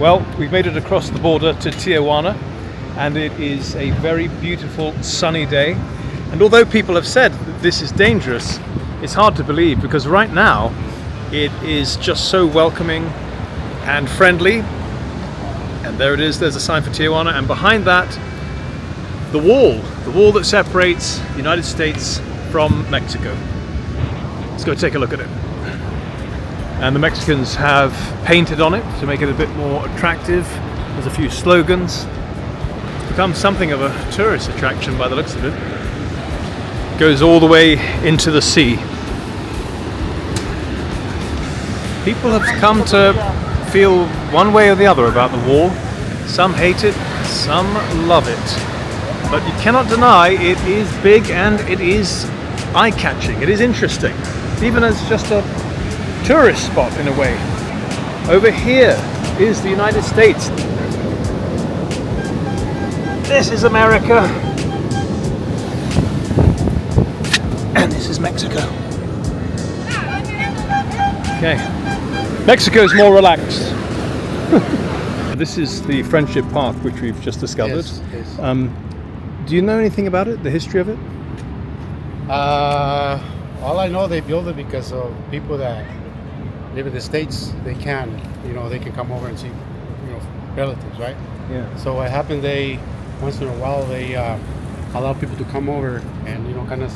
Well, we've made it across the border to Tijuana, and it is a very beautiful sunny day. And although people have said that this is dangerous, it's hard to believe because right now it is just so welcoming and friendly. And there it is, there's a sign for Tijuana, and behind that, the wall that separates the United States from Mexico. Let's go take a look at it. And the Mexicans have painted on it to make it a bit more attractive. There's a few slogans. It's become something of a tourist attraction by the looks of it. It goes all the way into the sea. People have come to feel one way or the other about the wall. Some hate it, some love it. But you cannot deny it is big and it is eye-catching. It is interesting, even as just a tourist spot in a way. Over here is the United States. This is America. And this is Mexico. Okay. Mexico's more relaxed. This is the Friendship Park, which we've just discovered. Yes. Do you know anything about it, the history of it? All I know, they built it because of people that live in the States. They can come over and see, relatives, right? Yeah. So what happened, once in a while, they allow people to come over and, kind of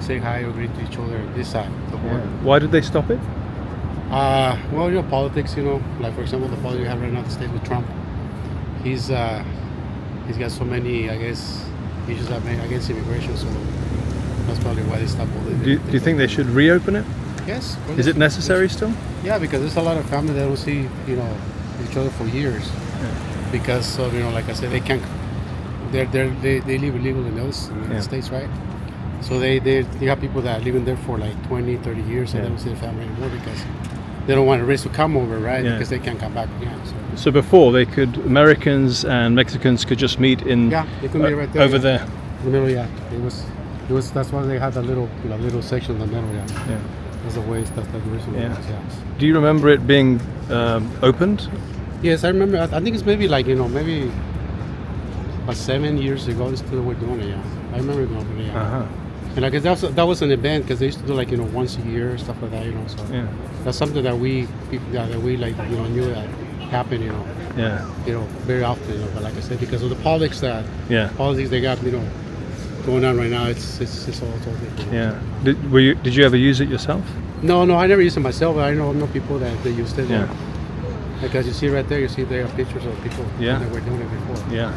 say hi or greet to each other on this side of the border. Yeah. Why did they stop it? Well, politics, like for example, the politics you have right now in the States with Trump. He's got so many, I guess, issues against immigration, so that's probably why they stopped all Do you think they should reopen it? Yes. Is it necessary still? Yeah, because there's a lot of families that don't see, each other for years. Yeah. Because of, like I said, they can't. They live illegal in the States, right? So they have people that live in there for like 20, 30 years and they don't see the family anymore because they don't want to risk to come over, right? Yeah. Because they can't come back again. So before Americans and Mexicans could just meet in they could meet right there, over there. In the middle, yeah. It was. That's why they had that little section in the middle, yeah. That's the way. That's the reason. Yeah. Do you remember it being opened? Yes, I remember. I think it's maybe maybe about 7 years ago. They still were doing it. Yeah, I remember it opening. Yeah. Uh-huh. And I guess that was an event because they used to do once a year stuff like that. So that's something that we knew that happened. Very often. But like I said, because of the politics they got going on right now, it's all different. Yeah. Did you ever use it yourself? No, I never used it myself, but I know people that they used it. Yeah. Because you see right there, there are pictures of people that were doing it before. Yeah.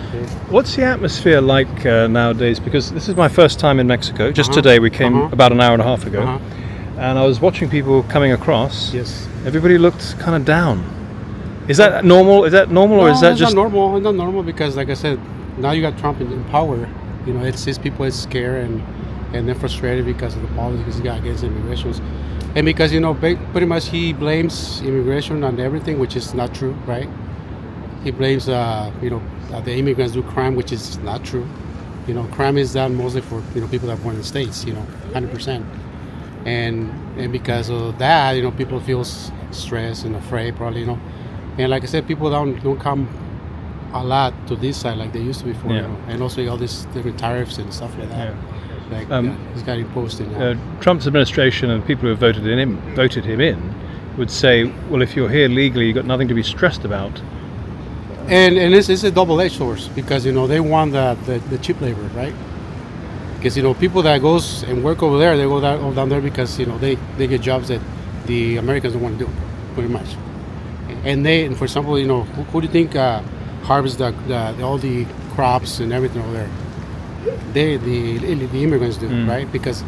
Okay. What's the atmosphere like nowadays? Because this is my first time in Mexico. Just today, we came about an hour and a half ago, and I was watching people coming across. Yes. Everybody looked kind of down. Is that normal? Or is that just not normal? It's not normal because, like I said, now you got Trump in power. It's people is scared and they're frustrated because of the politics he got against immigrations, and because pretty much he blames immigration on everything, which is not true, right? He blames the immigrants do crime, which is not true. Crime is done mostly for people that are born in the States, 100%, and because of that, people feel stressed and afraid probably, and like I said, people don't come a lot to this side like they used to before, and also all these different tariffs and stuff like that. He's got imposed in. Trump's administration and people who have voted him in would say, well, if you're here legally, you've got nothing to be stressed about. And it's a double-edged sword because they want the cheap labor, right? Because people that goes and work over there, they go down there because they get jobs that the Americans don't want to do, pretty much. And for example, who do you think harvest all the crops and everything over there? The immigrants do, right? Because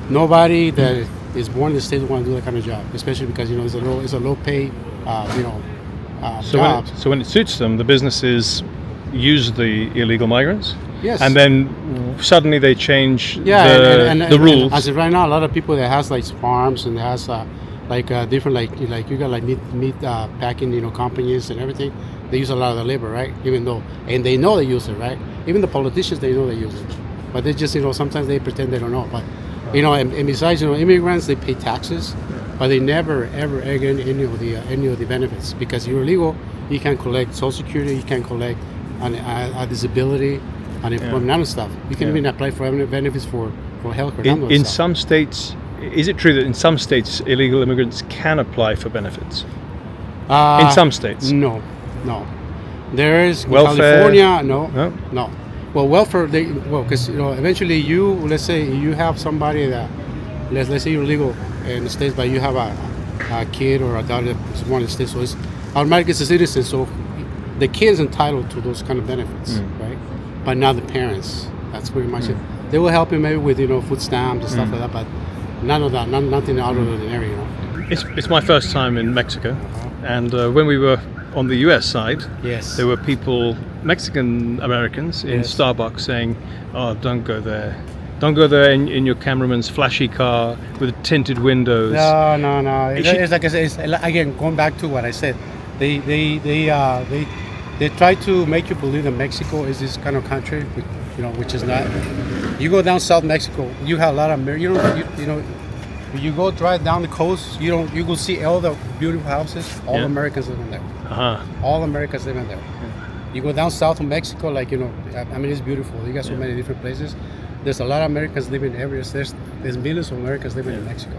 nobody that is born in the States want to do that kind of job, especially because it's a low pay, job. So when it suits them, the businesses use the illegal migrants. Yes. And then suddenly they change the rules. And as of right now, a lot of people that has farms and has different you got meat packing companies and everything. They use a lot of the labor, right? And they know they use it, right? Even the politicians, they know they use it, but they just sometimes they pretend they don't know. But and besides immigrants, they pay taxes. but they never ever get any of the benefits because you're illegal. You can collect Social Security, you can collect a disability, unemployment, none of stuff. You can even apply for benefits for health care. In some states, is it true that in some states illegal immigrants can apply for benefits? In some states, no. There is welfare. California, no. Well, welfare, because eventually let's say you have somebody that, let's say you're legal in the States, but you have a kid or a daughter that's born in the States, so it's automatically it's a citizen, so the kid is entitled to those kind of benefits, right? But not the parents. That's pretty much it. They will help you maybe with food stamps and stuff like that, but none of that, nothing out of the area. It's my first time in Mexico, and when we were on the US side, yes, there were people, Mexican Americans in Starbucks saying, "Oh, don't go there. Don't go there in your cameraman's flashy car with tinted windows." No. It's like I said. It's, again, going back to what I said, they try to make you believe that Mexico is this kind of country, which is not. You go down South Mexico, you have a lot of you go drive down the coast, you will see all the beautiful houses. All Americans live in there. All Americans live in there. You go down south of Mexico, it's beautiful. You got so many different places. There's a lot of Americans living everywhere. There's millions of Americans living in Mexico.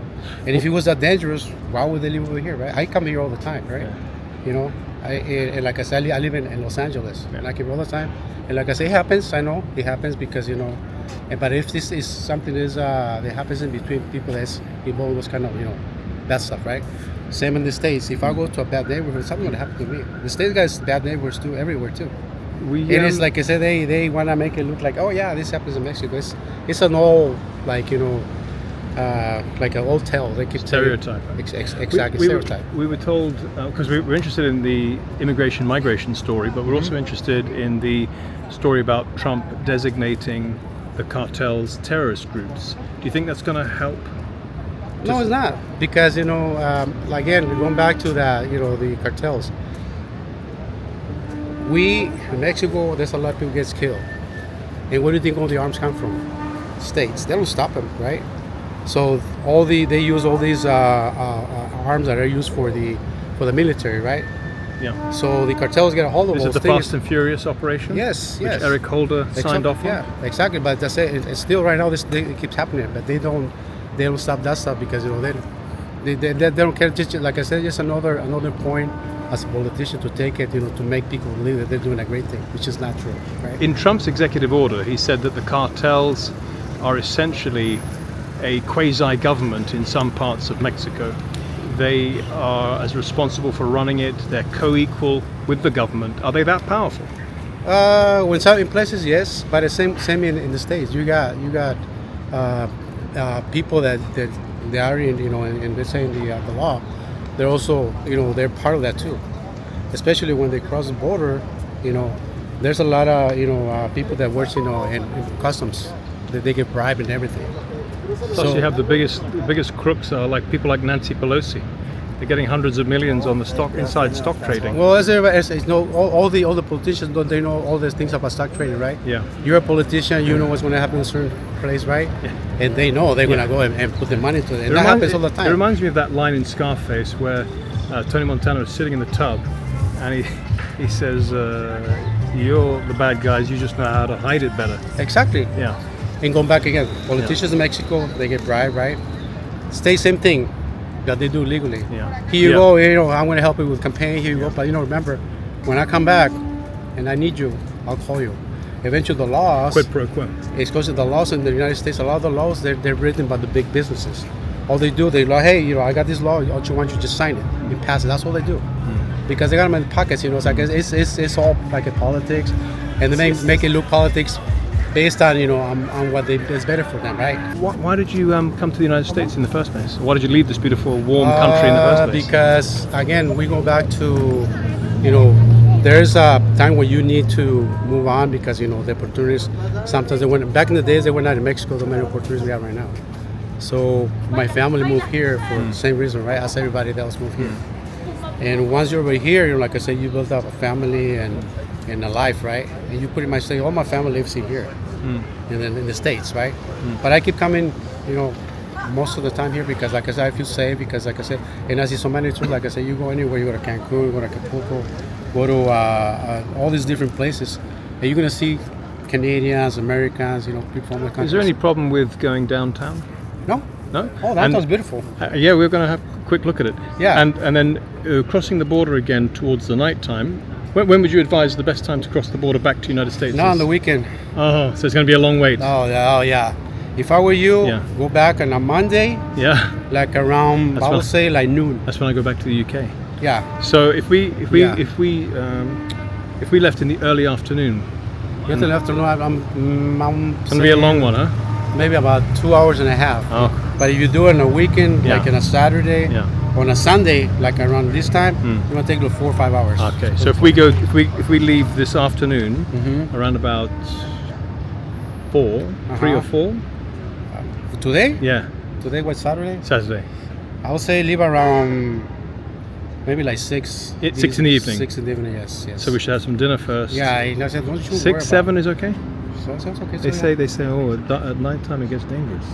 And if it was that dangerous, why would they live over here, right? I come here all the time, right? And like I said, I live in Los Angeles, and I come all the time. And like I say, it happens. I know it happens because but if this is something that happens in between people that's involved in those kind of bad stuff, right? Same in the States. If I go to a bad neighborhood, something would happen to me. The States guys bad neighborhoods too, everywhere too. It is like I said, they want to make it look like, oh yeah, this happens in Mexico. It's an old like an old tale. They keep stereotype. Exactly, stereotype. We were told because we're interested in the immigration migration story, but we're also interested in the story about Trump designating the cartels terrorist groups. Do you think that's going to help? No, it's not, because again, going back to that, the cartels. In Mexico, there's a lot of people gets killed, and where do you think all the arms come from? States. They don't stop them, right? So they use all these arms that are used for the military, right? Yeah. So the cartels get a hold of those things. Is it the Fast and Furious operation? Yes. Which Eric Holder signed off on? Yeah, exactly. But that's it. It's still right now. It keeps happening, but they don't stop that stuff because they don't care. Just like I said, just another point as a politician to take it, to make people believe that they're doing a great thing, which is not true. Right? In Trump's executive order, he said that the cartels are essentially a quasi-government in some parts of Mexico. They are as responsible for running it. They're co-equal with the government. Are they that powerful? When some in places, yes, but the same in the States. You got people that they are in let's say in the law. They're also they're part of that too. Especially when they cross the border, there's a lot of people that work in customs. They get bribed and everything. Plus, you have the biggest crooks are like people like Nancy Pelosi. They're getting hundreds of millions on the inside stock trading. Well, all the politicians don't they know all these things about stock trading, right? Yeah. You're a politician, you know what's going to happen in a certain place, right? Yeah. And they know they're going to go and put the money to it. And that happens all the time. It reminds me of that line in Scarface where Tony Montana is sitting in the tub, and he says, "You're the bad guys. You just know how to hide it better." Exactly. Yeah. And going back again, politicians in Mexico, they get bribed, right? Same thing that they do legally. Yeah. Here you go, I'm going to help you with campaign, here you go. But remember, when I come back and I need you, I'll call you. Eventually the laws... Quid pro quo. It's because of the laws in the United States, a lot of the laws, they're written by the big businesses. All they do, they're like, hey, I got this law, why don't you just sign it and pass it. That's all they do. Because they got them in the pockets, it's like it's all like a politics. And they make it look politics based on on what is better for them, right? Why did you come to the United States in the first place? Why did you leave this beautiful, warm country in the first place? Because again, we go back to there's a time where you need to move on because the opportunities sometimes back in the days they were not in Mexico the many opportunities we have right now. So my family moved here for the same reason, right? As everybody else moved here. And once you're over here, like I said, you build up a family and a life, right? And you pretty much say, all my family lives in here, and then in the States, right? But I keep coming, most of the time here because, like I said, I feel safe because, like I said, and I see so many too. Like I said, you go anywhere, you go to Cancun, go to Acapulco, go to all these different places, and you're gonna see Canadians, Americans, people from the country. Is there any problem with going downtown? No. No? Oh, that sounds beautiful. Yeah, we're going to have a quick look at it. Yeah. And then crossing the border again towards the night time. When would you advise the best time to cross the border back to the United States? Not on the weekend. Oh, so it's going to be a long wait. Oh yeah. If I were you, go back on a Monday. Yeah. Like around, I would say like noon. That's when I go back to the UK. Yeah. So if we left in the early afternoon. In the afternoon, I'm it's going to be a long one, huh? Maybe about 2 hours and a half. Oh. But if you do it on a weekend, like on a Saturday, on a Sunday, like around this time, it's gonna take 4 or 5 hours. Okay, so if we leave this afternoon around about 3 or 4. Today? Yeah. Today what, Saturday? Saturday. I would say leave around maybe like 6. 6 in the evening. 6 in the evening, yes. So we should have some dinner first. Yeah, I said, don't you 6, 7 is okay. So sounds okay. They say, oh, at night time it gets dangerous.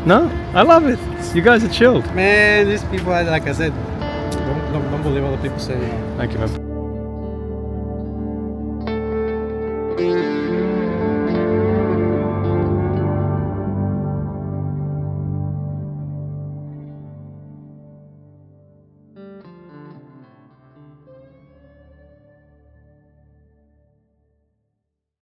No, I love it. You guys are chilled. Man, these people, like I said, don't believe what the people say. Thank you, man.